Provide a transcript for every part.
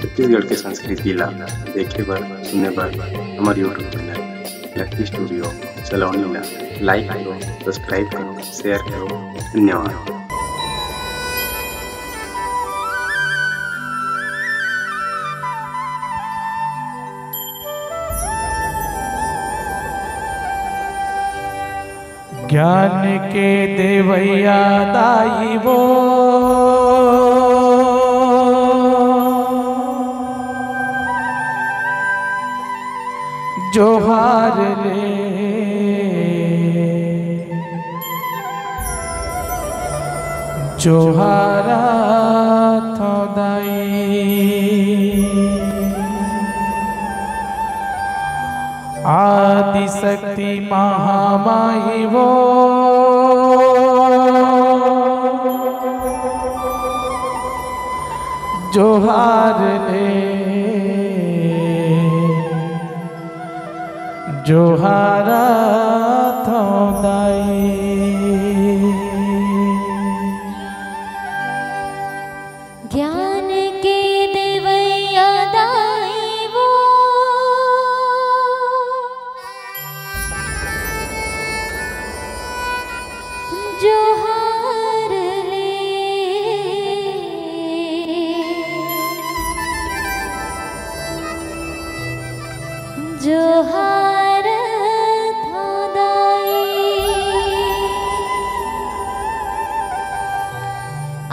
छत्तीसगढ़ के संस्कृति ला देखे बर सुने बर हमारे यूट्यूब चैनल लकी स्टूडियो सलोनी ला लाइक करो, सब्सक्राइब करो, शेयर करो। धन्यवाद। ज्ञान के देवैया दाई वो जोहार ले जोहारा थो दाई आदि शक्ति महामाई वो जोहार ले जोहारा थो दाई। ज्ञान के देवैया दाई वो जोहार ले जोहार थो दाई।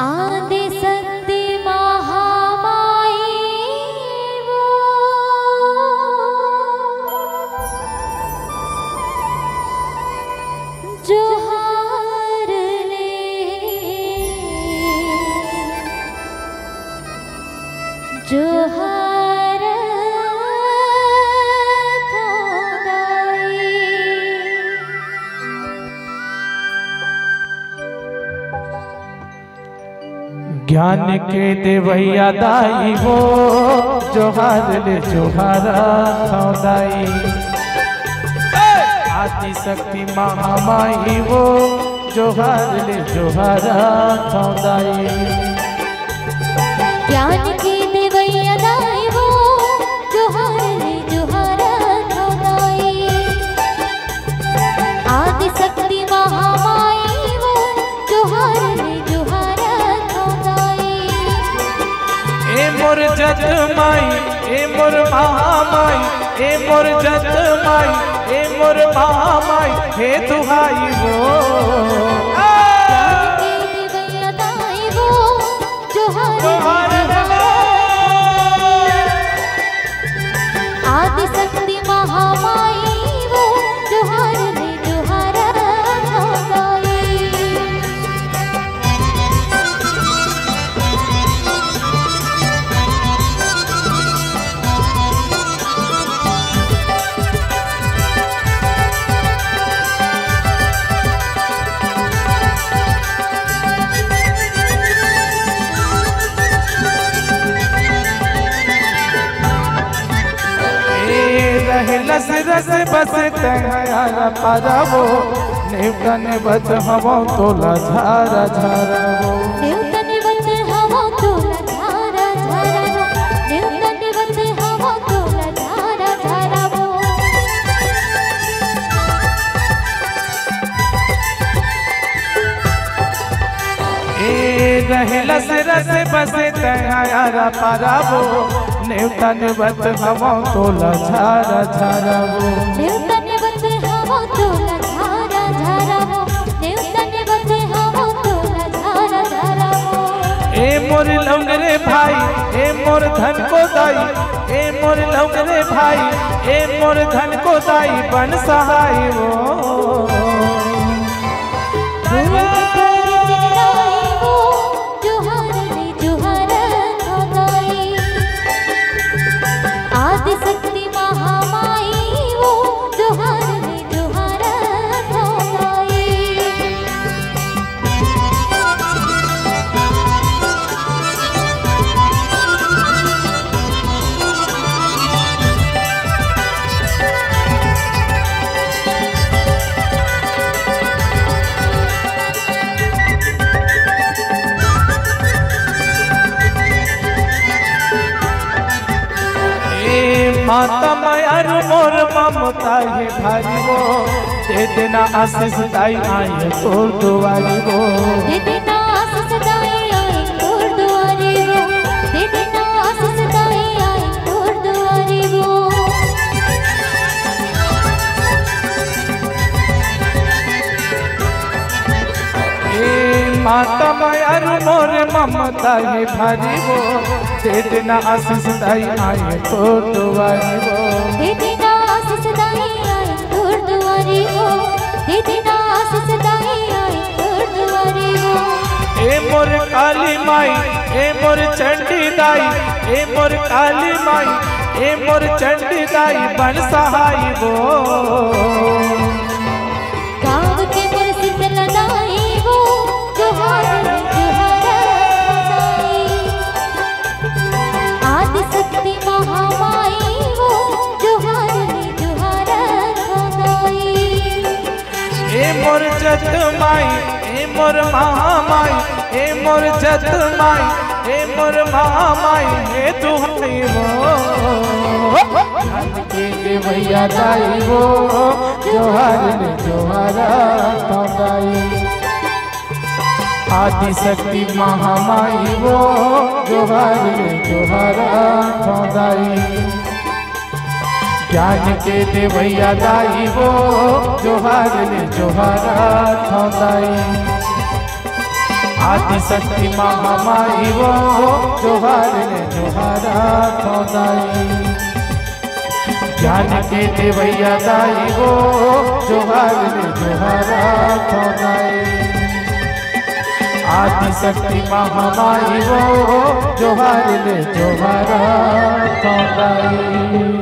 आदि शक्ति महामाई वो जोहार ले जोहार थो दाई। ज्ञान के देवैया दाई वो जोहार ले जोहारा थो दाई। आदि शक्ति महामाई वो जोहार ले जोहारा थो दाई। ज्ञान की देवैया दाई वो जोहार ले जोहारा थो दाई। आदि शक्ति महामाई वो जोहार ले जोहारा थो दाई। ए मोर जत माई ए मोर महामाई ए मोर जत माई ए मोर महामाई हे दुहाई वो ज्ञान की देवैया दाई वो जोहार ले आदि शक्ति महामाई वो जोहार ले जोहारा थो दाई। रस रस बस तैयारा पारावो नेवतन बत हवो तोला झारा झारा वो नेवतन बत हवो तोला झारा झारा वो नेवतन बत हवो तोला झारा झारा वो। ए रहे लस रस बस तैयारा पारावो नेवतन बत हवो तोला झारा झारा वो नेवतन बत हवो तोला झारा झारा वो नेवतन बत हवो तोला झारा झारा वो। ए मोर लौंगरे भाई ए मोर धन को दाई ए मोर लौंगरे भाई ए मोर धन को दाई बन सहाय वो जोहार ले जोहारा थो दाई। आदि शक्ति महामाई वो जोहार ले जोहारा थो दाई। और मोर ममता है भारी वो, दे देना आशीष दाई आए तोर दुआरी वो, दे देना आशीष दाई आए तोर दुआरी वो, दे देना आशीष दाई आए तोर दुआरी वो। माता मायर मोर ममता है भारी वो, दे देना आशीष दाई आए तोर दुआरी वो, दे देना आशीष दाई आए तोर दुआरी वो, दे देना आशीष दाई आए तोर दुआरी वो। ए मोर काली माई ए मोर चंडी दाई, ए मोर काली माई ए मोर चंडी दाई बन सहाई वो, गाँव के मोर शीतल दाई वो, जोहार आदि शक्ति महामाई वो, जोहार ए मोर जत माई ए मोर महामाई, ए मोर जत माई ए मोर महामाई हे दुहाई वो, के भैया दाई वो, जोहार रे जोहारा दाई, आदि शक्ति महामाई वो, जोहार रे जोहारा दाई, ज्ञान के देवैया दाई वो, जोहार रे जोहारा दाई, आदि शक्ति महामाई वो, जोहार रे जोहारा दाई, ज्ञान के देवैया दाई वो, जोहार रे जोहारा दाई, आदि शक्ति महामाई वो, जोहार रे जोहारा दाई।